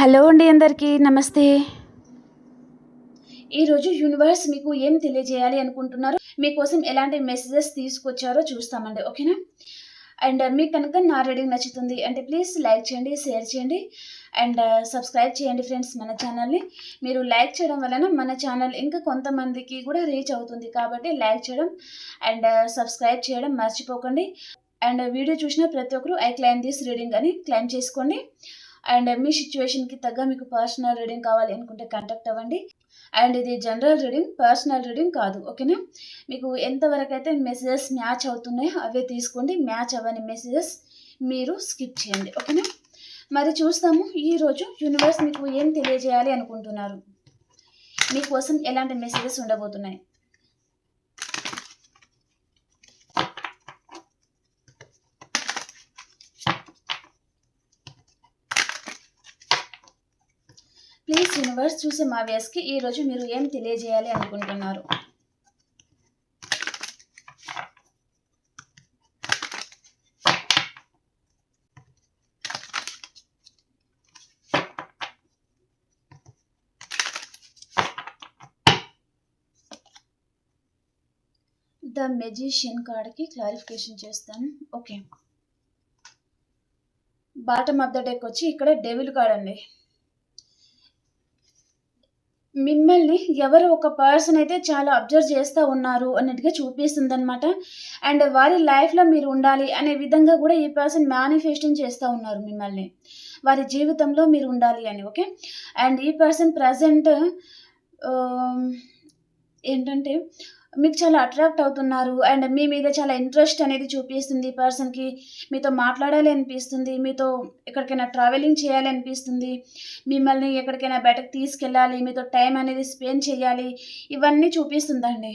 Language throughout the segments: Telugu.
హలో అండి, అందరికీ నమస్తే. ఈరోజు యూనివర్స్ మీకు ఏం తెలియజేయాలి అనుకుంటున్నారో, మీకోసం ఎలాంటి మెసేజెస్ తీసుకొచ్చారో చూస్తామండి. ఓకేనా? అండ్ మీకు కనుక నా రీడింగ్ నచ్చుతుంది అంటే ప్లీజ్ లైక్ చేయండి, షేర్ చేయండి అండ్ సబ్స్క్రైబ్ చేయండి ఫ్రెండ్స్ మన ఛానల్ని. మీరు లైక్ చేయడం వలన మన ఛానల్ ఇంకా కొంతమందికి కూడా రీచ్ అవుతుంది. కాబట్టి లైక్ చేయడం అండ్ సబ్స్క్రైబ్ చేయడం మర్చిపోకండి. అండ్ వీడియో చూసిన ప్రతి ఒక్కరు ఐ క్లైమ్ దిస్ రీడింగ్ అని క్లైమ్ చేసుకోండి. అండ్ మీ సిచ్యువేషన్కి తగ్గ మీకు పర్సనల్ రీడింగ్ కావాలి అనుకుంటే కాంటాక్ట్ అవ్వండి. అండ్ ఇది జనరల్ రీడింగ్, పర్సనల్ రీడింగ్ కాదు. ఓకేనా? మీకు ఎంతవరకు అయితే మెసేజెస్ మ్యాచ్ అవుతున్నాయో అవే తీసుకోండి. మ్యాచ్ అవ్వని మెసేజెస్ మీరు స్కిప్ చేయండి. ఓకేనా? మరి చూస్తాము ఈరోజు యూనివర్స్ మీకు ఏం తెలియజేయాలి అనుకుంటున్నారు, మీకోసం ఎలాంటి మెసేజెస్ ఉండబోతున్నాయి. ప్లీజ్ యూనివర్స్ చూసే మా వ్యాస్కి ఈరోజు మీరు ఏం తెలియజేయాలి అనుకుంటున్నారు. ద మెజిషియన్ కార్డ్కి క్లారిఫికేషన్ చేస్తాను. Okay, bottom of the deck వచ్చి ఇక్కడ డెవిల్ కార్డ్ అండి. మిమ్మల్ని ఎవరో ఒక పర్సన్ అయితే చాలా అబ్జర్వ్ చేస్తూ ఉన్నారు అన్నట్టుగా చూపిస్తుంది అనమాట. అండ్ వారి లైఫ్లో మీరు ఉండాలి అనే విధంగా కూడా ఈ పర్సన్ మేనిఫెస్టింగ్ చేస్తూ ఉన్నారు మిమ్మల్ని, వారి జీవితంలో మీరు ఉండాలి అని. ఓకే, అండ్ ఈ పర్సన్ ప్రజెంట్ ఏంటంటే మీకు చాలా అట్రాక్ట్ అవుతున్నారు అండ్ మీ మీద చాలా ఇంట్రెస్ట్ అనేది చూపిస్తుంది. ఈ పర్సన్కి మీతో మాట్లాడాలి అనిపిస్తుంది, మీతో ఎక్కడికైనా ట్రావెలింగ్ చేయాలి అనిపిస్తుంది, మిమ్మల్ని ఎక్కడికైనా బయటకు తీసుకెళ్ళాలి, మీతో టైం అనేది స్పెండ్ చేయాలి, ఇవన్నీ చూపిస్తుందండి.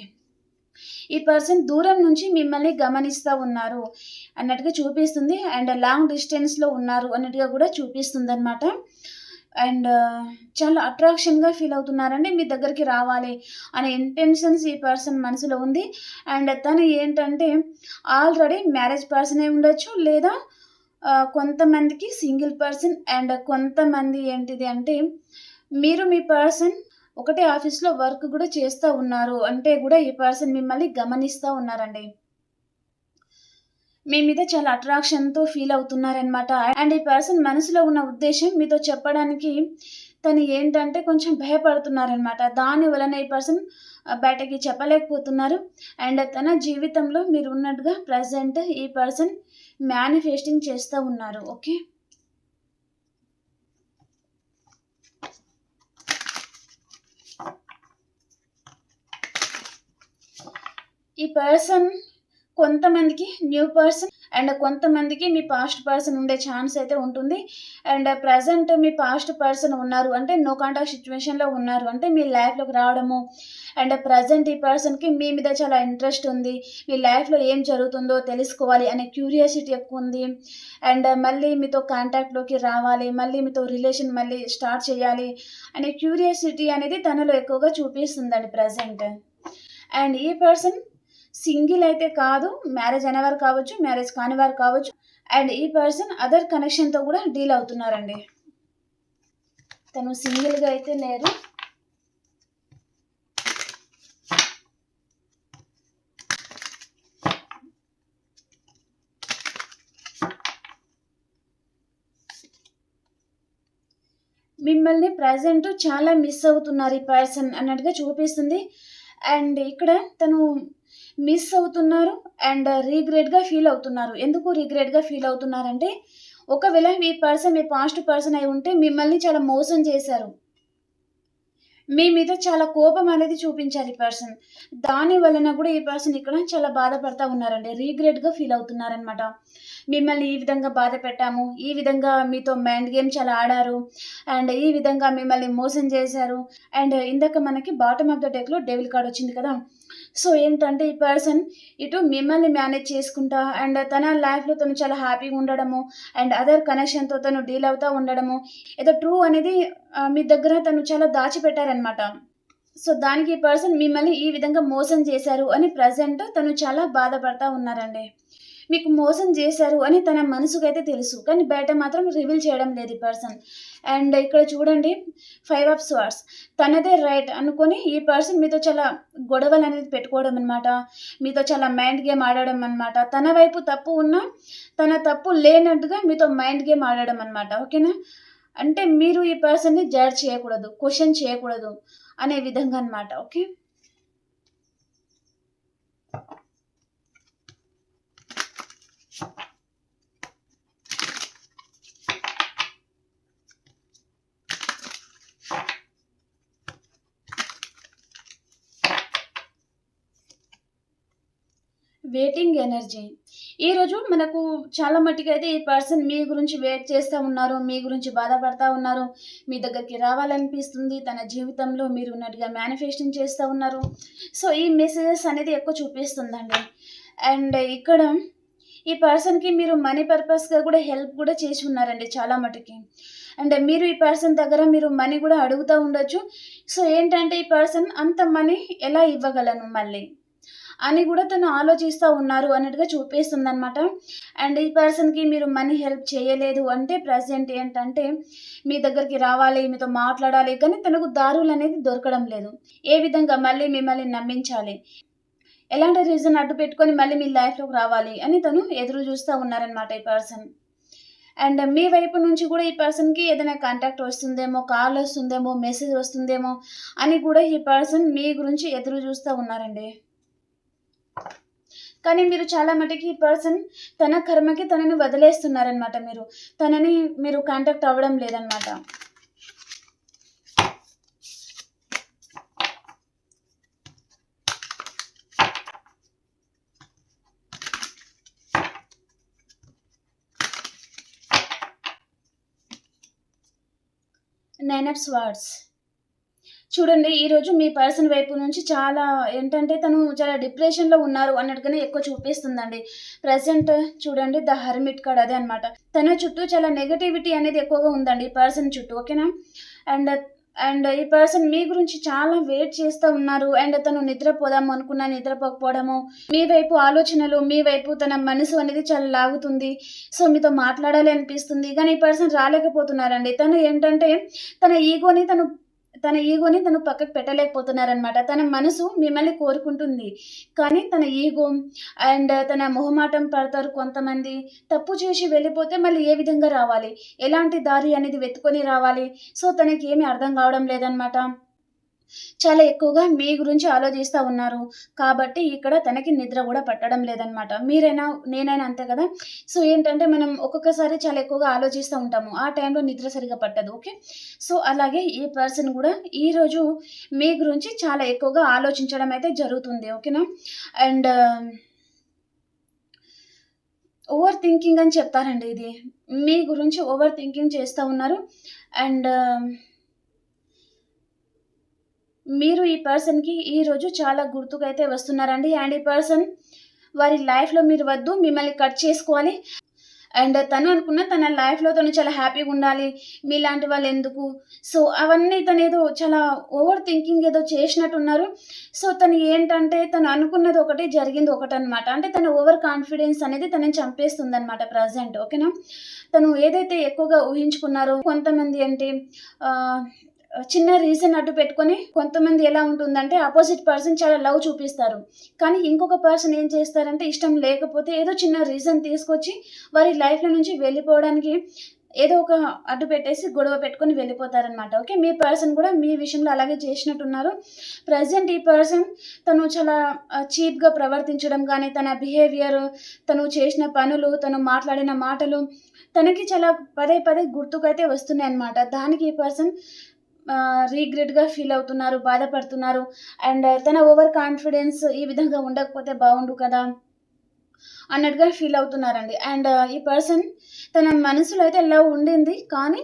ఈ పర్సన్ దూరం నుంచి మిమ్మల్ని గమనిస్తూ ఉన్నారు అన్నట్టుగా చూపిస్తుంది. అండ్ లాంగ్ డిస్టెన్స్లో ఉన్నారు అన్నట్టుగా కూడా చూపిస్తుంది అనమాట. అండ్ చాలా అట్రాక్షన్గా ఫీల్ అవుతున్నారండి, మీ దగ్గరికి రావాలి అనే ఇంటెన్షన్స్ ఈ పర్సన్ మనసులో ఉంది. అండ్ తను ఏంటంటే ఆల్రెడీ మ్యారేజ్ పర్సన్ అయి ఉండొచ్చు, లేదా కొంతమందికి సింగిల్ పర్సన్. అండ్ కొంతమంది ఏంటిది అంటే మీరు మీ పర్సన్ ఒకటే ఆఫీస్లో వర్క్ కూడా చేస్తూ ఉన్నారు అంటే కూడా ఈ పర్సన్ మిమ్మల్ని గమనిస్తూ ఉన్నారండి, మీ మీద చాలా అట్రాక్షన్తో ఫీల్ అవుతున్నారనమాట. అండ్ ఈ పర్సన్ మనసులో ఉన్న ఉద్దేశం మీతో చెప్పడానికి తను ఏంటంటే కొంచెం భయపడుతున్నారనమాట. దాని వలన ఈ పర్సన్ బయటకి చెప్పలేకపోతున్నారు. అండ్ తన జీవితంలో మీరు ఉన్నట్టుగా ప్రజెంట్ ఈ పర్సన్ మేనిఫెస్టింగ్ చేస్తూ ఉన్నారు. ఓకే, ఈ పర్సన్ కొంతమందికి న్యూ పర్సన్ అండ్ కొంతమందికి మీ పాస్ట్ పర్సన్ ఉండే ఛాన్స్ అయితే ఉంటుంది. And present me past person ఉన్నారు అంటే నో కాంటాక్ట్ సిచ్యువేషన్లో ఉన్నారు అంటే మీ లైఫ్లోకి రావడము. అండ్ ప్రజెంట్ ఈ పర్సన్కి మీ మీద చాలా ఇంట్రెస్ట్ ఉంది, మీ లైఫ్లో ఏం జరుగుతుందో తెలుసుకోవాలి అనే క్యూరియాసిటీ ఎక్కువ ఉంది. అండ్ మళ్ళీ మీతో కాంటాక్ట్లోకి రావాలి, మళ్ళీ మీతో రిలేషన్ మళ్ళీ స్టార్ట్ చేయాలి అనే క్యూరియాసిటీ అనేది తనలో ఎక్కువగా చూపిస్తుందండి ప్రజెంట్. అండ్ ఈ పర్సన్ సింగిల్ అయితే కాదు, మ్యారేజ్ అనేవారు కావచ్చు, మ్యారేజ్ కానివారు కావచ్చు. అండ్ ఈ పర్సన్ అదర్ కనెక్షన్తో కూడా డీల్ అవుతున్నారండి, తను సింగిల్గా అయితే లేరు. మిమ్మల్ని ప్రజెంట్ చాలా మిస్ అవుతున్నారు ఈ పర్సన్ అన్నట్టుగా చూపిస్తుంది. అండ్ ఇక్కడ తను మిస్ అవుతున్నారు అండ్ రీగ్రెట్గా ఫీల్ అవుతున్నారు. ఎందుకు రీగ్రెట్గా ఫీల్ అవుతున్నారంటే ఒకవేళ మీ పర్సన్ మీ పాస్ట్ పర్సన్ అయి ఉంటే మిమ్మల్ని చాలా మోసం చేశారు, మీ మీద చాలా కోపం అనేది చూపించారు ఈ పర్సన్. దాని వలన కూడా ఈ పర్సన్ ఇక్కడ చాలా బాధపడతా ఉన్నారండి, రీగ్రెట్గా ఫీల్ అవుతున్నారనమాట. మిమ్మల్ని ఈ విధంగా బాధ పెట్టాము, ఈ విధంగా మీతో మైండ్ గేమ్ చాలా ఆడారు అండ్ ఈ విధంగా మిమ్మల్ని మోసం చేశారు. అండ్ ఇందాక మనకి బాటమ్ ఆఫ్ ద డెక్లో డెవిల్ కార్డ్ వచ్చింది కదా. సో ఏంటంటే ఈ పర్సన్ ఇటు మిమ్మల్ని మేనేజ్ చేసుకుంటా అండ్ తన లైఫ్లో తను చాలా హ్యాపీగా ఉండడము అండ్ అదర్ కనెక్షన్తో తను డీల్ అవుతూ ఉండడము, ఏదో ట్రూ అనేది మీ దగ్గర తను చాలా దాచిపెట్టారనమాట. సో దానికి ఈ పర్సన్ మిమ్మల్ని ఈ విధంగా మోసం చేశారు అని ప్రజెంట్ తను చాలా బాధపడతా ఉన్నారండి. మీకు మోసం చేశారు అని తన మనసుకైతే తెలుసు. కానీ బయట మాత్రం రివీల్ చేయడం లేదు ఈ పర్సన్. అండ్ ఇక్కడ చూడండి 5 ఆఫ్ స్వార్డ్స్. తనదే రైట్ అనుకొని ఈ పర్సన్ మీతో చాలా గొడవలనేది పెట్టుకోవడం అనమాట. మీతో చాలా మైండ్ గేమ్ ఆడడం అనమాట. తన వైపు తప్పు ఉన్నా తన తప్పు లేనట్టుగా మీతో మైండ్ గేమ్ ఆడడం అనమాట. ఓకేనా? అంటే మీరు ఈ పర్సన్‌ని జడ్జ్ చేయకూడదు, క్వెషన్ చేయకూడదు అనే విధంగా అనమాట. ఓకే. Waiting energy. ఈరోజు మనకు చాలా మట్టుకైతే ఈ పర్సన్ మీ గురించి వెయిట్ చేస్తూ ఉన్నారు. మీ గురించి బాధపడతా ఉన్నారు. మీ దగ్గరికి రావాలనిపిస్తుంది. తన జీవితంలో మీరు ఉన్నట్టుగా మేనిఫెస్టింగ్ చేస్తూ ఉన్నారు. సో, ఈ మెసేజెస్ అనేది ఎక్కువ చూపిస్తుందండి. అండ్ ఇక్కడ ఈ పర్సన్‌కి మీరు మనీ పర్పస్‌గా కూడా హెల్ప్ కూడా చేసి ఉన్నారండి చాలా మటుకి. అండ్ మీరు ఈ పర్సన్ దగ్గర మీరు మనీ కూడా అడుగుతా ఉండొచ్చు. సో, ఏంటంటే ఈ పర్సన్ అంత మనీ ఎలా ఇవ్వగలను మళ్ళీ అని కూడా తను ఆలోచిస్తూ ఉన్నారు అన్నట్టుగా చూపిస్తుందనమాట. అండ్ ఈ పర్సన్‌కి మీరు మనీ హెల్ప్ చేయలేదు అంటే ప్రెజెంట్ ఏంటంటే మీ దగ్గరికి రావాలి, మీతో మాట్లాడాలి. కానీ తనకు దారులనేది దొరకడం లేదు. ఏ విధంగా మళ్ళీ మిమ్మల్ని నమ్మించాలి, ఎలాంటి రీజన్ అడ్డు పెట్టుకొని మళ్ళీ మీ లైఫ్‌లోకి రావాలి అని తను ఎదురు చూస్తూ ఉన్నారనమాట ఈ పర్సన్. అండ్ మీ వైపు నుంచి కూడా ఈ పర్సన్‌కి ఏదైనా కాంటాక్ట్ వస్తుందేమో, కాల్ వస్తుందేమో, మెసేజ్ వస్తుందేమో అని కూడా ఈ పర్సన్ మీ గురించి ఎదురు చూస్తూ ఉన్నారండి. కానీ మీరు చాలా మటుకి ఈ పర్సన్ తన కర్మకి తనని వదిలేస్తున్నారనమాట మీరు. తనని మీరు కాంటాక్ట్ అవ్వడం లేదనమాట. Nine of swords. చూడండి ఈరోజు మీ పర్సన్ వైపు నుంచి చాలా ఏంటంటే తను చాలా డిప్రెషన్‌లో ఉన్నారు అన్నట్టుగానే ఎక్కువ చూపిస్తుందండి. ప్రెజెంట్ చూడండి ద హెర్మిట్ కార్డ్ అదే అనమాట. తన చుట్టూ చాలా నెగటివిటీ అనేది ఎక్కువగా ఉందండి ఈ పర్సన్ చుట్టూ. ఓకేనా? అండ్ అండ్ ఈ పర్సన్ మీ గురించి చాలా వెయిట్ చేస్తూ ఉన్నారు. అండ్ తను నిద్రపోదాము అనుకున్నా నిద్రపోకపోవడము, మీ వైపు ఆలోచనలు, మీ వైపు తన మనసు అనేది చాలా లాగుతుంది. సో, మీతో మాట్లాడాలి అనిపిస్తుంది. కానీ ఈ పర్సన్ రాలేకపోతున్నారండి. తను ఏంటంటే తన ఈగోని తను పక్కకు పెట్టలేకపోతున్నారనమాట. తన మనసు మిమ్మల్ని కోరుకుంటుంది. కానీ తన ఈగో అండ్ తన మొహమాటం పడతారు కొంతమంది. తప్పు చేసి వెళ్ళిపోతే మళ్ళీ ఏ విధంగా రావాలి? ఎలాంటి దారి అనేది వెతుకొని రావాలి? సో, తనకేమీ అర్థం కావడం లేదనమాట. చాలా ఎక్కువగా మీ గురించి ఆలోచిస్తూ ఉన్నారు. కాబట్టి ఇక్కడ తనకి నిద్ర కూడా పట్టడం లేదనమాట. మీరైనా, నేనైనా అంతే కదా! సో, ఏంటంటే మనం ఒక్కొక్కసారి చాలా ఎక్కువగా ఆలోచిస్తూ ఉంటాము. ఆ టైంలో నిద్ర సరిగ్గా పట్టదు. ఓకే. సో, అలాగే ఈ పర్సన్ కూడా ఈరోజు మీ గురించి చాలా ఎక్కువగా ఆలోచించడం అయితే జరుగుతుంది. ఓకేనా? అండ్ ఓవర్ థింకింగ్ అని చెప్తారండి ఇది. మీ గురించి ఓవర్ థింకింగ్ చేస్తూ ఉన్నారు. అండ్ మీరు ఈ పర్సన్‌కి ఈరోజు చాలా గుర్తుకైతే వస్తున్నారండి. అండ్ ఈ పర్సన్ వారి లైఫ్‌లో మీరు వద్దు, మిమ్మల్ని కట్ చేసుకోవాలి. అండ్ తను అనుకున్న తన లైఫ్‌లో తను చాలా హ్యాపీగా ఉండాలి. మీలాంటి వాళ్ళెందుకు? సో, అవన్నీ తనేదో చాలా ఓవర్ థింకింగ్ ఏదో చేసినట్టున్నారు. సో, తను ఏంటంటే తను అనుకున్నది ఒకటి, జరిగింది ఒకటనమాట. అంటే తన ఓవర్ కాన్ఫిడెన్స్ అనేది తనని చంపేస్తుందనమాట ప్రెజెంట్. ఓకేనా? తను ఏదైతే ఎక్కువగా ఊహించుకున్నారో కొంతమంది అంటే చిన్న రీజన్ అడ్డు పెట్టుకొని కొంతమంది ఎలా ఉంటుందంటే అపోజిట్ పర్సన్ చాలా లవ్ చూపిస్తారు. కానీ ఇంకొక పర్సన్ ఏం చేస్తారంటే ఇష్టం లేకపోతే ఏదో చిన్న రీజన్ తీసుకొచ్చి వారి లైఫ్‌లో నుంచి వెళ్ళిపోవడానికి ఏదో ఒక అడ్డు పెట్టేసి గొడవ పెట్టుకొని వెళ్ళిపోతారనమాట. ఓకే. మీ పర్సన్ కూడా మీ విషయంలో అలాగే చేసినట్టున్నారు. ప్రెజెంట్ ఈ పర్సన్ తను చాలా చీప్‌గా ప్రవర్తించడం గానీ, తన బిహేవియర్, తను చేసిన పనులు, తను మాట్లాడిన మాటలు తనకి చాలా పదే పదే గుర్తుకైతే వస్తున్నాయన్నమాట. దానికి ఈ పర్సన్ రిగ్రెట్‌గా ఫీల్ అవుతున్నారు, బాధపడుతున్నారు. అండ్ తన ఓవర్ కాన్ఫిడెన్స్ ఈ విధంగా ఉండకపోతే బావుండు కదా! అన్నట్టుగా ఫీల్ అవుతున్నారండి. అండ్ ఈ పర్సన్ తన మనసులో అయితే లవ్ ఉండింది. కానీ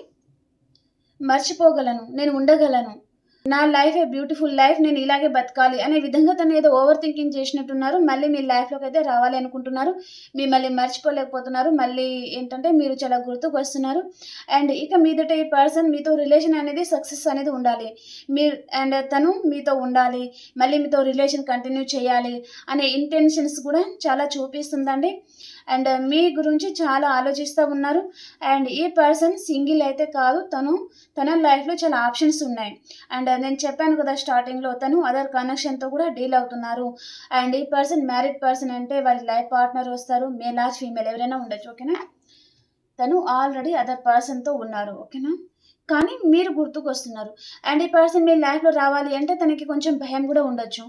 మర్చిపోగలను, నేను ఉండగలను. నా లైఫే బ్యూటిఫుల్ లైఫ్. నేను ఇలాగే బతకాలి అనే విధంగా తను ఏదో ఓవర్ థింకింగ్ చేసినట్టున్నారు. మళ్ళీ మీ లైఫ్‌లోకైతే రావాలి అనుకుంటున్నారు. మిమ్మల్ని మర్చిపోలేకపోతున్నారు. మళ్ళీ ఏంటంటే మీరు చాలా గుర్తుకొస్తున్నారు. అండ్ ఇక మీదట ఈ పర్సన్ మీతో రిలేషన్ అనేది సక్సెస్ అనేది ఉండాలి. అండ్ తను మీతో ఉండాలి. మళ్ళీ మీతో రిలేషన్ కంటిన్యూ చేయాలి అనే ఇంటెన్షన్స్ కూడా చాలా చూపిస్తుందండి. అండ్ మీ గురించి చాలా ఆలోచిస్తూ ఉన్నారు. అండ్ ఈ పర్సన్ సింగిల్ అయితే కాదు, తన లైఫ్లో చాలా ఆప్షన్స్ ఉన్నాయి. అండ్ నేను చెప్పాను కదా స్టార్టింగ్లో, తను అదర్ కనెక్షన్తో కూడా డీల్ అవుతున్నారు. అండ్ ఈ పర్సన్ మ్యారీడ్ పర్సన్ అంటే వారి లైఫ్ పార్ట్నర్ వస్తారు, మేల్ ఆర్ ఫీమేల్ ఎవరైనా ఉండొచ్చు. ఓకేనా, తను ఆల్రెడీ అదర్ పర్సన్తో ఉన్నారు. ఓకేనా, కానీ మీరు గుర్తుకొస్తున్నారు. అండ్ ఈ పర్సన్ మీ లైఫ్లో రావాలి అంటే తనకి కొంచెం భయం కూడా ఉండొచ్చు.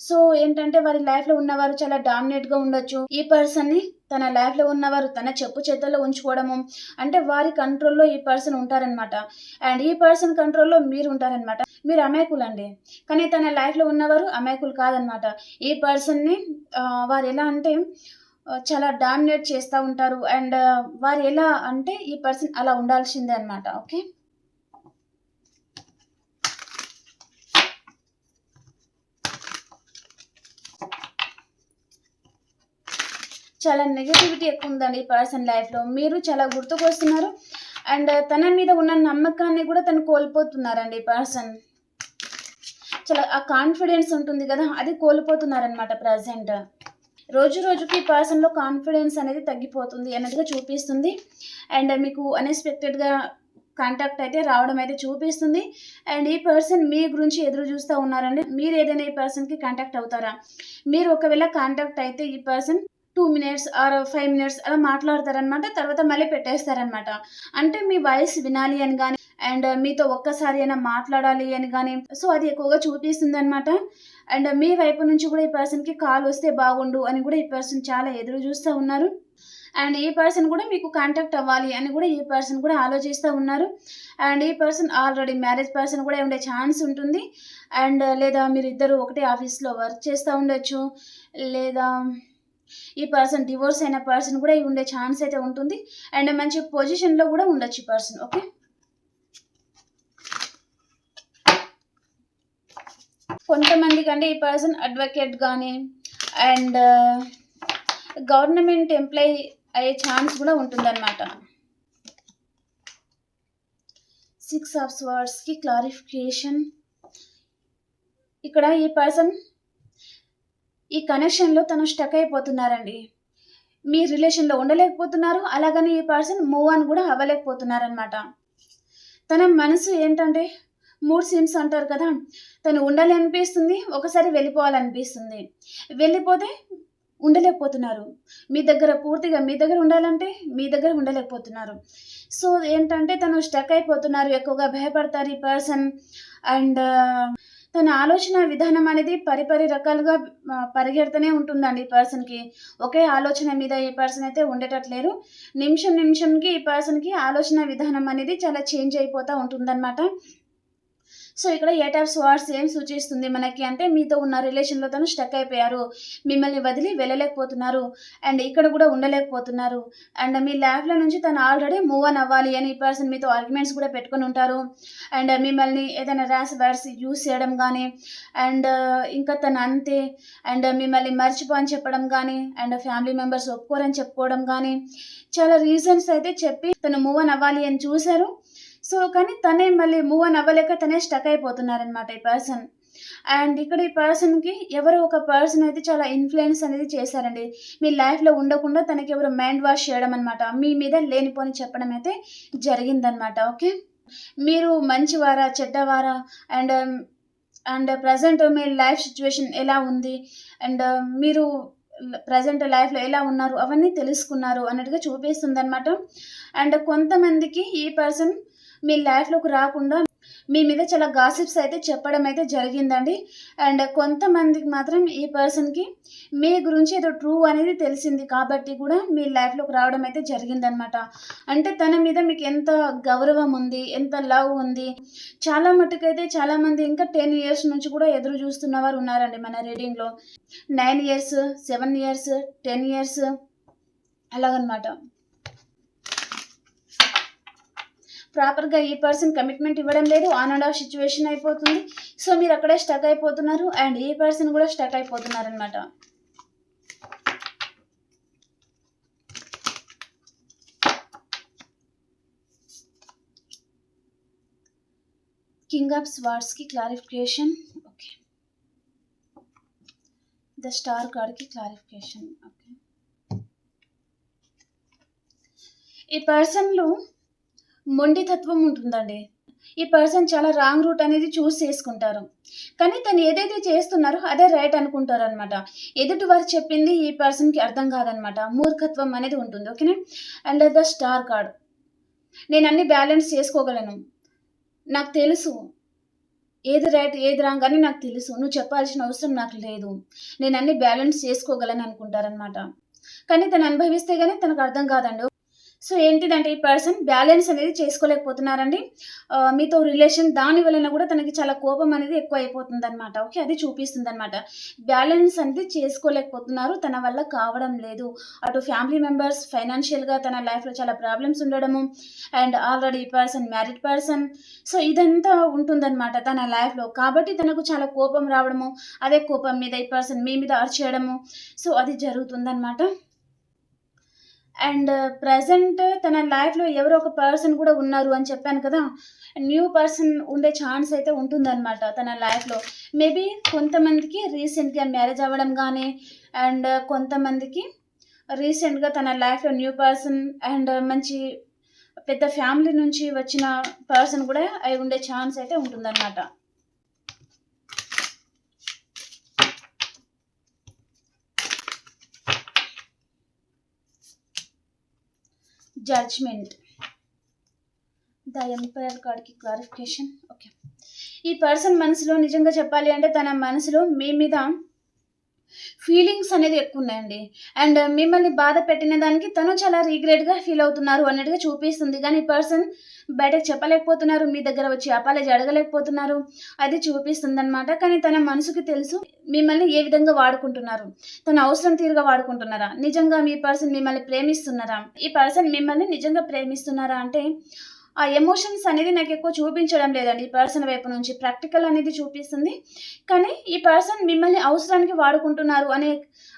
సో ఏంటంటే వారి లైఫ్లో ఉన్నవారు చాలా డామినేట్గా ఉండొచ్చు. ఈ పర్సన్ని తన లైఫ్లో ఉన్నవారు తన చెప్పు చేతుల్లో ఉంచుకోవడము, అంటే వారి కంట్రోల్లో ఈ పర్సన్ ఉంటారనమాట. అండ్ ఈ పర్సన్ కంట్రోల్లో మీరు ఉంటారనమాట. మీరు అమాయకులండి, కానీ తన లైఫ్లో ఉన్నవారు అమాయకులు కాదనమాట. ఈ పర్సన్ని వారు ఎలా అంటే చాలా డామినేట్ చేస్తూ ఉంటారు. అండ్ వారు ఎలా అంటే ఈ పర్సన్ అలా ఉండాల్సిందే అనమాట. ఓకే, చాలా నెగటివిటీ ఎక్కువ ఉందండి ఈ పర్సన్ లైఫ్లో. మీరు చాలా గుర్తుకొస్తున్నారు. అండ్ తన మీద ఉన్న నమ్మకాన్ని కూడా తను కోల్పోతున్నారండి ఈ పర్సన్. చాలా ఆ కాన్ఫిడెన్స్ ఉంటుంది కదా, అది కోల్పోతున్నారనమాట ప్రజెంట్. రోజు రోజుకి ఈ పర్సన్లో కాన్ఫిడెన్స్ అనేది తగ్గిపోతుంది అన్నట్టుగా చూపిస్తుంది. అండ్ మీకు అన్ఎక్స్పెక్టెడ్గా కాంటాక్ట్ అయితే రావడం అయితే చూపిస్తుంది. అండ్ ఈ పర్సన్ మీ గురించి ఎదురు చూస్తూ ఉన్నారండి. మీరు ఏదైనా ఈ పర్సన్కి కాంటాక్ట్ అవుతారా? మీరు ఒకవేళ కాంటాక్ట్ అయితే ఈ పర్సన్ 2 మినిట్స్ ఆర్ 5 మినిట్స్ అలా మాట్లాడతారనమాట. తర్వాత మళ్ళీ పెట్టేస్తారనమాట. అంటే మీ వాయిస్ వినాలి అని కానీ, అండ్ మీతో ఒక్కసారి అయినా మాట్లాడాలి అని కానీ, సో అది ఎక్కువగా చూపిస్తుంది అనమాట. అండ్ మీ వైపు నుంచి కూడా ఈ పర్సన్కి కాల్ వస్తే బాగుండు అని కూడా ఈ పర్సన్ చాలా ఎదురు చూస్తూ ఉన్నారు. అండ్ ఈ పర్సన్ కూడా మీకు కాంటాక్ట్ అవ్వాలి అని కూడా ఈ పర్సన్ కూడా ఆలోచిస్తూ ఉన్నారు. అండ్ ఈ పర్సన్ ఆల్రెడీ మ్యారేజ్ పర్సన్ కూడా ఉండే ఛాన్స్ ఉంటుంది. అండ్ లేదా మీరు ఇద్దరు ఒకటే ఆఫీస్లో వర్క్ చేస్తూ ఉండొచ్చు, లేదా ఈ పర్సన్ డివోర్స్ అయిన పర్సన్ కూడా ఉండే ఛాన్స్ అయితే ఉంటుంది. అండ్ మంచి పొజిషన్లో కూడా ఉండొచ్చు ఈ పర్సన్. ఓకే, కొంతమందికి అంటే ఈ పర్సన్ అడ్వకేట్ కానీ అండ్ గవర్నమెంట్ ఎంప్లాయీ అయ్యే ఛాన్స్ కూడా ఉంటుందన్నమాట. 6 ఆఫ్ స్వర్డ్స్కి క్లారిఫికేషన్. ఇక్కడ ఈ పర్సన్ ఈ కనెక్షన్లో తను స్టక్ అయిపోతున్నారండి. మీ రిలేషన్లో ఉండలేకపోతున్నారు, అలాగని ఈ పర్సన్ మూవ్ ఆన్ కూడా అవ్వలేకపోతున్నారనమాట. తన మనసు ఏంటంటే మూడ్ స్వింగ్స్ అంటారు కదా, తను ఉండాలి అనిపిస్తుంది, ఒకసారి వెళ్ళిపోవాలనిపిస్తుంది. వెళ్ళిపోతే ఉండలేకపోతున్నారు. మీ దగ్గర పూర్తిగా మీ దగ్గర ఉండాలంటే మీ దగ్గర ఉండలేకపోతున్నారు. సో ఏంటంటే తను స్టక్ అయిపోతున్నారు, ఎక్కువగా భయపడతారు ఈ పర్సన్. అండ్ తన ఆలోచన విధానం అనేది పరిపరి రకాలుగా పరిగెడుతూనే ఉంటుందండి ఈ పర్సన్కి. ఒకే ఆలోచన మీద ఈ పర్సన్ అయితే ఉండేటట్లేరు. నిమిషం నిమిషంకి ఈ పర్సన్కి ఆలోచన విధానం అనేది చాలా చేంజ్ అయిపోతూ ఉంటుందన్నమాట. సో ఇక్కడ 8 ఆఫ్ స్వార్డ్స్ ఏం సూచిస్తుంది మనకి అంటే, మీతో ఉన్న రిలేషన్లో తను స్టక్ అయిపోయారు, మిమ్మల్ని వదిలి వెళ్ళలేకపోతున్నారు, అండ్ ఇక్కడ కూడా ఉండలేకపోతున్నారు. అండ్ మీ లైఫ్లో నుంచి తను ఆల్రెడీ మూవ్ ఆన్ అవ్వాలి అని ఈ పర్సన్ మీతో ఆర్గ్యుమెంట్స్ కూడా పెట్టుకొని ఉంటారు. అండ్ మిమ్మల్ని ఏదైనా ర్యాష్ వర్డ్స్ యూస్ చేయడం కానీ, అండ్ ఇంకా తను అంతే, అండ్ మిమ్మల్ని మర్చిపో అని చెప్పడం కానీ, అండ్ ఫ్యామిలీ మెంబర్స్ ఒప్పుకోరని చెప్పుకోవడం కానీ, చాలా రీజన్స్ అయితే చెప్పి తను మూవ్ ఆన్ అవ్వాలి అని చూశారు. సో కానీ తనే మళ్ళీ మూవ్ ఆన్ అవ్వలేక తనే స్టక్ అయిపోతున్నారనమాట ఈ పర్సన్. అండ్ ఇక్కడ ఈ పర్సన్కి ఎవరో ఒక పర్సన్ అయితే చాలా ఇన్ఫ్లుయెన్స్ అనేది చేశారండి. మీ లైఫ్లో ఉండకుండా తనకి ఎవరు మైండ్ వాష్ చేయడం అనమాట, మీ మీద లేనిపోని చెప్పడం అయితే జరిగిందనమాట. ఓకే, మీరు మంచివారా చెడ్డవారా, అండ్ అండ్ ప్రజెంట్ మీ లైఫ్ సిచ్యువేషన్ ఎలా ఉంది, అండ్ మీరు ప్రజెంట్ లైఫ్లో ఎలా ఉన్నారు అవన్నీ తెలుసుకున్నారు అన్నట్టుగా చూపిస్తుంది అనమాట. అండ్ కొంతమందికి ఈ పర్సన్ మీ లైఫ్లోకి రాకుండా మీ మీద చాలా గాసిప్స్ అయితే చెప్పడం అయితే జరిగిందండి. అండ్ కొంతమందికి మాత్రం ఈ పర్సన్కి మీ గురించి ఏదో ట్రూ అనేది తెలిసింది కాబట్టి కూడా మీ లైఫ్లోకి రావడం అయితే జరిగిందనమాట. అంటే తన మీద మీకు ఎంత గౌరవం ఉంది, ఎంత లవ్ ఉంది. చాలా మటుకైతే చాలామంది ఇంకా 10 ఇయర్స్ నుంచి కూడా ఎదురు చూస్తున్న వారు ఉన్నారండి మన రీడింగ్లో. 9 ఇయర్స్, 7 ఇయర్స్, 10 ఇయర్స్ అలాగనమాట. ప్రాపర్గా ఈ పర్సన్ కమిట్మెంట్ ఇవ్వడం లేదు, ఆన్ అండ్ ఆఫ్ సిచ్యువేషన్ అయిపోతుంది. సో మీరు అక్కడే స్టక్ అయిపోతున్నారు, అండ్ ఈ పర్సన్ కూడా స్టక్ అయిపోతున్నారు అనమాట. కింగ్ ఆఫ్ స్వార్డ్స్కి క్లారిఫికేషన్. ఓకే, ద స్టార్ కార్డ్కి క్లారిఫికేషన్. ఓకే, ఈ పర్సన్‌లో మొండితత్వం ఉంటుందండి. ఈ పర్సన్ చాలా రాంగ్ రూట్ అనేది చూస్ చేసుకుంటారు. కానీ తను ఏదైతే చేస్తున్నారో అదే రైట్ అనుకుంటారనమాట. ఎదుటి వారు చెప్పింది ఈ పర్సన్‌కి అర్థం కాదనమాట. మూర్ఖత్వం అనేది ఉంటుంది. ఓకేనా? And the star card. నేనన్నీ బ్యాలెన్స్ చేసుకోగలను. నాకు తెలుసు. ఏది రైట్, ఏది రాంగ్ అని నాకు తెలుసు. నువ్వు చెప్పాల్సిన అవసరం నాకు లేదు. నేనన్నీ బ్యాలెన్స్ చేసుకోగలను అనుకుంటారనమాట. కానీ తను అనుభవిస్తే గాని తనకు అర్థం కాదండి. సో ఏంటిదంటే ఈ పర్సన్ బ్యాలెన్స్ అనేది చేసుకోలేకపోతున్నారండి. మీతో రిలేషన్ దాని వలన కూడా తనకి చాలా కోపం అనేది ఎక్కువ అయిపోతుందనమాట. ఓకే. అది చూపిస్తుందనమాట. బ్యాలెన్స్ అనేది చేసుకోలేకపోతున్నారు. తన వల్ల కావడం లేదు. అటు ఫ్యామిలీ మెంబర్స్ ఫైనాన్షియల్‌గా తన లైఫ్‌లో చాలా ప్రాబ్లమ్స్ ఉండడము అండ్ ఆల్రెడీ ఈ పర్సన్ మ్యారీడ్ పర్సన్. సో ఇదంతా ఉంటుందనమాట తన లైఫ్‌లో. కాబట్టి తనకు చాలా కోపం రావడము, అదే కోపం మీద ఈ పర్సన్ మీ మీద అరిచేయడము. సో అది జరుగుతుందనమాట. అండ్ ప్రెజెంట్ తన లైఫ్‌లో ఎవరో ఒక పర్సన్ కూడా ఉన్నారు అని చెప్పాను కదా! న్యూ పర్సన్ ఉండే ఛాన్స్ అయితే ఉంటుందనమాట తన లైఫ్‌లో. మేబీ కొంతమందికి రీసెంట్‌గా మ్యారేజ్ అవ్వడం గానీ, అండ్ కొంతమందికి రీసెంట్‌గా తన లైఫ్‌లో న్యూ పర్సన్ అండ్ మంచి పెద్ద ఫ్యామిలీ నుంచి వచ్చిన పర్సన్ కూడా అయి ఉండే ఛాన్స్ అయితే ఉంటుందనమాట. జడ్జ్‌మెంట్. ద ఎంపైర్ కార్డ్‌కి క్లారిఫికేషన్. ఓకే. ఈ పర్సన్ మనసులో నిజంగా చెప్పాలి అంటే తన మనసులో మీ మీద ఫీలింగ్స్ అనేది ఎక్కువున్నాయండి. అండ్ మిమ్మల్ని బాధ పెట్టిన దానికి తను చాలా రిగ్రెట్‌గా ఫీల్ అవుతున్నారు అన్నట్టుగా చూపిస్తుంది. కానీ ఈ పర్సన్ బయటకు చెప్పలేకపోతున్నారు. మీ దగ్గర వచ్చి అపాలజీ అడగలేకపోతున్నారు. అది చూపిస్తుందనమాట. కానీ తన మనసుకి తెలుసు మిమ్మల్ని ఏ విధంగా వాడుకుంటున్నారు. తన అవసరం తీరుగా వాడుకుంటున్నారా? నిజంగా మీ పర్సన్ మిమ్మల్ని ప్రేమిస్తున్నారా? ఈ పర్సన్ మిమ్మల్ని నిజంగా ప్రేమిస్తున్నారా అంటే ఆ ఎమోషన్స్ అనేది నాకెక్కువ చూపించడం లేదండి ఈ పర్సన్ వైపు నుంచి. ప్రాక్టికల్ అనేది చూపిస్తుంది. కానీ ఈ పర్సన్ మిమ్మల్ని అవసరానికి వాడుకుంటున్నారు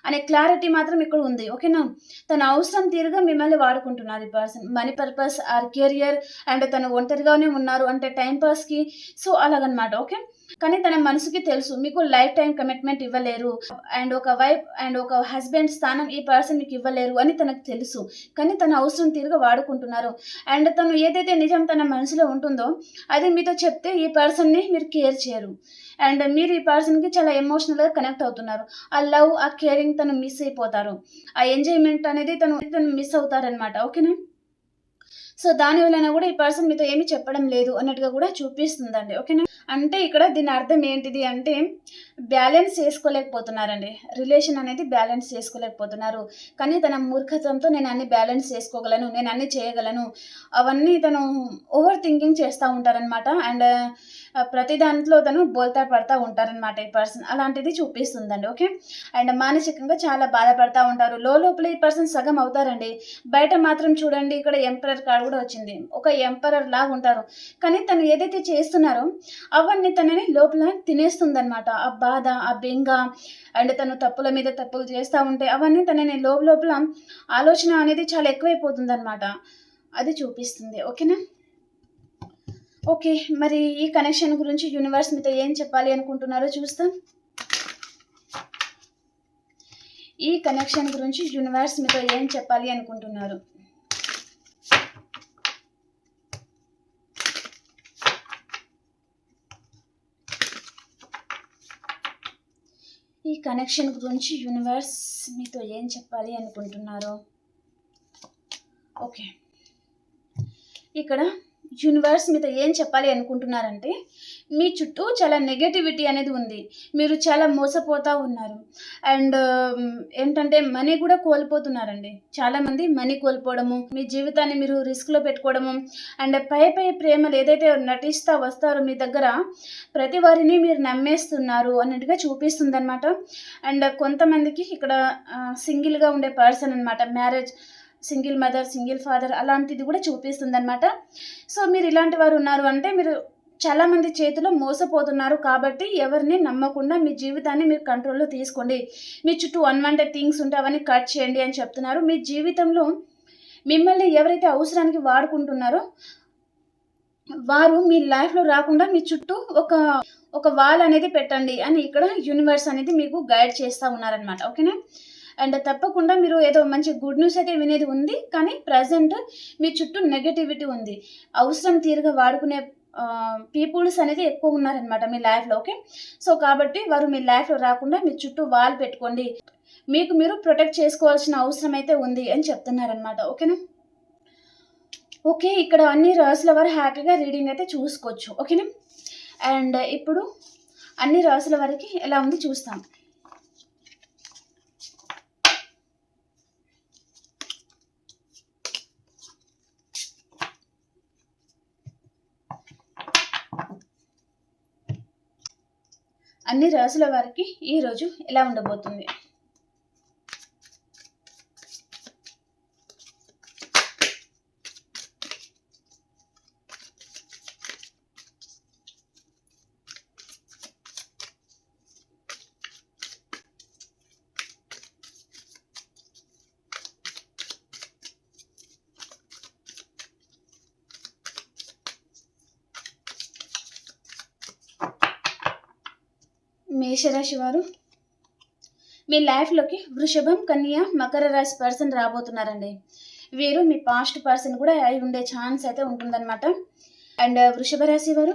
అనే క్లారిటీ మాత్రం ఇక్కడ ఉంది. ఓకేనా? తన అవసరం తీరుగా మిమ్మల్ని వాడుకుంటున్నారు ఈ person. Money purpose or career and తను ఒంటరిగానే ఉన్నారు అంటే టైమ్ పాస్‌కి. సో, అలాగనమాట. ఓకే. కానీ తన మనసుకి తెలుసు మీకు లైఫ్ టైమ్ కమిట్మెంట్ ఇవ్వలేరు అండ్ ఒక వైఫ్ అండ్ ఒక హస్బెండ్ స్థానం ఈ పర్సన్ మీకు ఇవ్వలేరు అని తనకు తెలుసు. కానీ తన అవసరం తీరుగా వాడుకుంటున్నారు. అండ్ తను ఏదైతే నిజం తన మనసులో ఉంటుందో అది మీతో చెప్తే ఈ పర్సన్‌ని మీరు కేర్ చేయరు. అండ్ మీరు ఈ పర్సన్‌కి చాలా ఎమోషనల్‌గా కనెక్ట్ అవుతున్నారు. ఆ లవ్, ఆ కేరింగ్ తను మిస్ అయిపోతారు. ఆ ఎంజాయ్‌మెంట్ అనేది తను మిస్ అవుతారనమాట. ఓకేనా? సో, దాని వలన గూడా ఈ పర్సన్ మీతో ఏమి చెప్పడం లేదు అన్నట్టుగా గూడా చూపిస్తుందండి. ఓకేనా? అంటే ఇక్కడ దీని అర్థం ఏంటిది అంటే, బ్యాలెన్స్ చేసుకోలేకపోతున్నారండి. రిలేషన్ అనేది బ్యాలెన్స్ చేసుకోలేకపోతున్నారు. కానీ తన మూర్ఖత్వంతో నేనన్నీ బ్యాలెన్స్ చేసుకోగలను, నేనన్నీ చేయగలను, అవన్నీ తను ఓవర్ థింకింగ్ చేస్తా ఉంటారనమాట. అండ్ ప్రతి దాంట్లో తను బోల్తా పడతా ఉంటారనమాట ఈ పర్సన్. అలాంటిది చూపిస్తుందండి. ఓకే. అండ్ మానసికంగా చాలా బాధపడతా ఉంటారు. లోపల ఈ పర్సన్ సగం అవుతారండి. బయట మాత్రం చూడండి ఇక్కడ ఎంపరర్ కార్డ్ కూడా వచ్చింది. ఒక ఎంపరర్ లాగా ఉంటారు. కానీ తను ఏదైతే చేస్తున్నారో అవన్నీ తనని లోపల తినేస్తుందనమాట. ఆ బాధ, ఆ బెంగ అండ్ తను తప్పుల మీద తప్పులు చేస్తా ఉంటే అవన్నీ తనని లోపల ఆలోచన అనేది చాలా ఎక్కువైపోతుందనమాట. అది చూపిస్తుంది. ఓకేనా? ఓకే. మరి ఈ కనెక్షన్ గురించి యూనివర్స్ మీతో ఏం చెప్పాలి అనుకుంటున్నారో చూస్తాం. ఈ కనెక్షన్ గురించి యూనివర్స్ మీతో ఏం చెప్పాలి అనుకుంటున్నారు? ఈ కనెక్షన్ గురించి యూనివర్స్ మీతో ఏం చెప్పాలి అనుకుంటున్నారో? ఓకే. ఇక్కడ యూనివర్స్ మీతో ఏం చెప్పాలి అనుకుంటున్నారంటే, మీ చుట్టూ చాలా నెగటివిటీ అనేది ఉంది. మీరు చాలా మోసపోతా ఉన్నారు. అండ్ ఏంటంటే మనీ కూడా కోల్పోతున్నారండి. చాలామంది మనీ కోల్పోవడము, మీ జీవితాన్ని మీరు రిస్క్‌లో పెట్టుకోవడము అండ్ పై ప్రేమలు ఏదైతే నటిస్తా వస్తారో మీ దగ్గర, ప్రతి వారిని మీరు నమ్మేస్తున్నారు అన్నట్టుగా చూపిస్తుందనమాట. అండ్ కొంతమందికి ఇక్కడ సింగిల్‌గా ఉండే పర్సన్ అనమాట. Marriage single mother, single father అలాంటిది కూడా చూపిస్తుందనమాట. సో, మీరు ఇలాంటి వారు ఉన్నారు అంటే మీరు చాలామంది చేతిలో మోసపోతున్నారు కాబట్టి ఎవరిని నమ్మకుండా మీ జీవితాన్ని మీరు కంట్రోల్‌లో తీసుకోండి. మీ చుట్టూ అన్‌వాంటెడ్ థింగ్స్ ఉంటే అవన్నీ కట్ చేయండి అని చెప్తున్నారు. మీ జీవితంలో మిమ్మల్ని ఎవరైతే అవసరానికి వాడుకుంటున్నారో వారు మీ లైఫ్‌లో రాకుండా మీ చుట్టూ ఒక వాల్ అనేది పెట్టండి అని ఇక్కడ యూనివర్స్ అనేది మీకు గైడ్ చేస్తా ఉన్నారనమాట. ఓకేనా? అండ్ తప్పకుండా మీరు ఏదో మంచి గుడ్ న్యూస్ అయితే వినేది ఉంది. కానీ ప్రజెంట్ మీ చుట్టూ నెగటివిటీ ఉంది. అవసరం తీరుగా వాడుకునే పీపుల్స్ అనేది ఎక్కువ ఉన్నారనమాట మీ లైఫ్‌లో. ఓకే. సో, కాబట్టి వారు మీ లైఫ్‌లో రాకుండా మీ చుట్టూ వాల్ పెట్టుకోండి. మీకు మీరు ప్రొటెక్ట్ చేసుకోవాల్సిన అవసరం అయితే ఉంది అని చెప్తున్నారనమాట. ఓకేనా? ఓకే. ఇక్కడ అన్ని రాసుల వారు హ్యాపీగా రీడింగ్ అయితే చూసుకోవచ్చు. ఓకేనా? అండ్ ఇప్పుడు అన్ని రాసుల వారికి ఎలా ఉంది చూస్తాం. అన్ని రాసుల వారికి ఈరోజు ఎలా ఉండబోతుంది? మేషరాశి వారు మీ లైఫ్‌లోకి వృషభం, కన్య, మకర రాశి పర్సన్ రాబోతున్నారండి. వీరు మీ పాస్ట్ పర్సన్ కూడా అయి ఉండే ఛాన్స్ అయితే ఉంటుందన్నమాట. అండ్ వృషభ రాశి వారు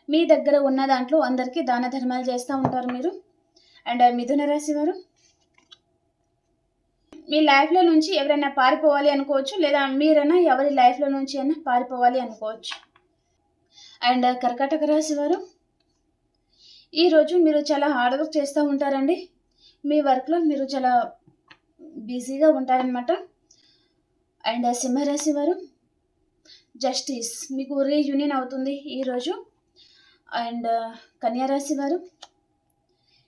మీ దగ్గర ఉన్న దాంట్లో అందరికీ దాన ధర్మాలు చేస్తూ ఉంటారు మీరు. అండ్ మిథున రాశి వారు మీ లైఫ్‌లో నుంచి ఎవరైనా పారిపోవాలి అనుకోవచ్చు, లేదా మీరైనా ఎవరి లైఫ్‌లో నుంచి అయినా పారిపోవాలి అనుకోవచ్చు. అండ్ కర్కాటక రాశి వారు ఈరోజు మీరు చాలా హార్డ్ వర్క్ చేస్తూ ఉంటారండి. మీ వర్క్‌లో మీరు చాలా బిజీగా ఉంటారనమాట. అండ్ సింహరాశి వారు జస్టిస్ మీకు రీయూనియన్ అవుతుంది ఈరోజు. అండ్ కన్యా రాశి వారు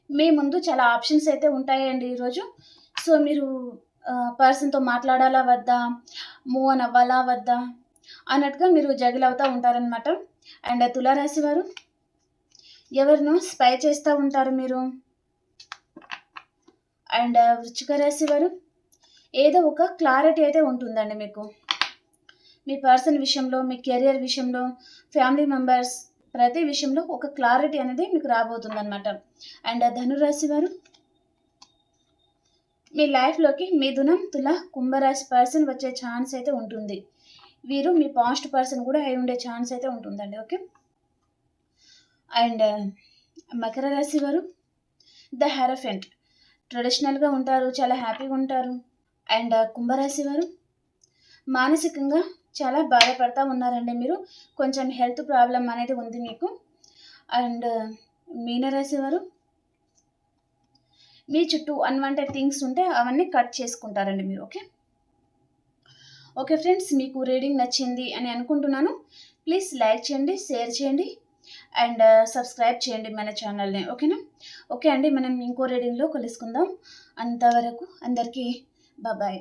మీ ముందు చాలా ఆప్షన్స్ అయితే ఉంటాయండి ఈరోజు. సో, మీరు పర్సన్‌తో మాట్లాడాలా వద్దా, మూవ్ ఆన్ అవ్వాలా వద్దా అన్నట్టుగా మీరు జగిల్ అవుతూ ఉంటారనమాట. అండ్ తులారాశి వారు ఎవరినో స్పై చేస్తూ ఉంటారు మీరు. అండ్ వృశ్చిక రాశి వారు ఏదో ఒక క్లారిటీ అయితే ఉంటుందండి మీకు. మీ పర్సన్ విషయంలో, మీ కెరియర్ విషయంలో, ఫ్యామిలీ మెంబర్స్ ప్రతి విషయంలో ఒక క్లారిటీ అనేది మీకు రాబోతుందన్నమాట. అండ్ ధనురాశి వారు మీ లైఫ్‌లోకి మిథునం, తుల, కుంభరాశి పర్సన్ వచ్చే ఛాన్స్ అయితే ఉంటుంది. వీరు మీ పాస్ట్ పర్సన్ కూడా అయి ఉండే ఛాన్స్ అయితే ఉంటుందండి. ఓకే. అండ్ మకర రాశి వారు ద హెరఫెంట్ ట్రెడిషనల్‌గా ఉంటారు, చాలా హ్యాపీగా ఉంటారు. అండ్ కుంభరాశి వారు మానసికంగా చాలా బాధపడతా ఉన్నారండి మీరు. కొంచెం హెల్త్ ప్రాబ్లమ్ అనేది ఉంది మీకు. అండ్ మీనరాశి వారు మీ చుట్టూ అన్‌వాంటెడ్ థింగ్స్ ఉంటే అవన్నీ కట్ చేసుకుంటారండి మీరు. ఓకే. ఓకే ఫ్రెండ్స్, మీకు రీడింగ్ నచ్చింది అని అనుకుంటున్నాను. ప్లీజ్ లైక్ చేయండి, షేర్ చేయండి అండ్ సబ్స్క్రైబ్ చేయండి మన ఛానల్ని. ఓకేనా? ఓకే అండి, మనం ఇంకో రీడింగ్లో కలుసుకుందాం. అంతవరకు అందరికీ బాయ్.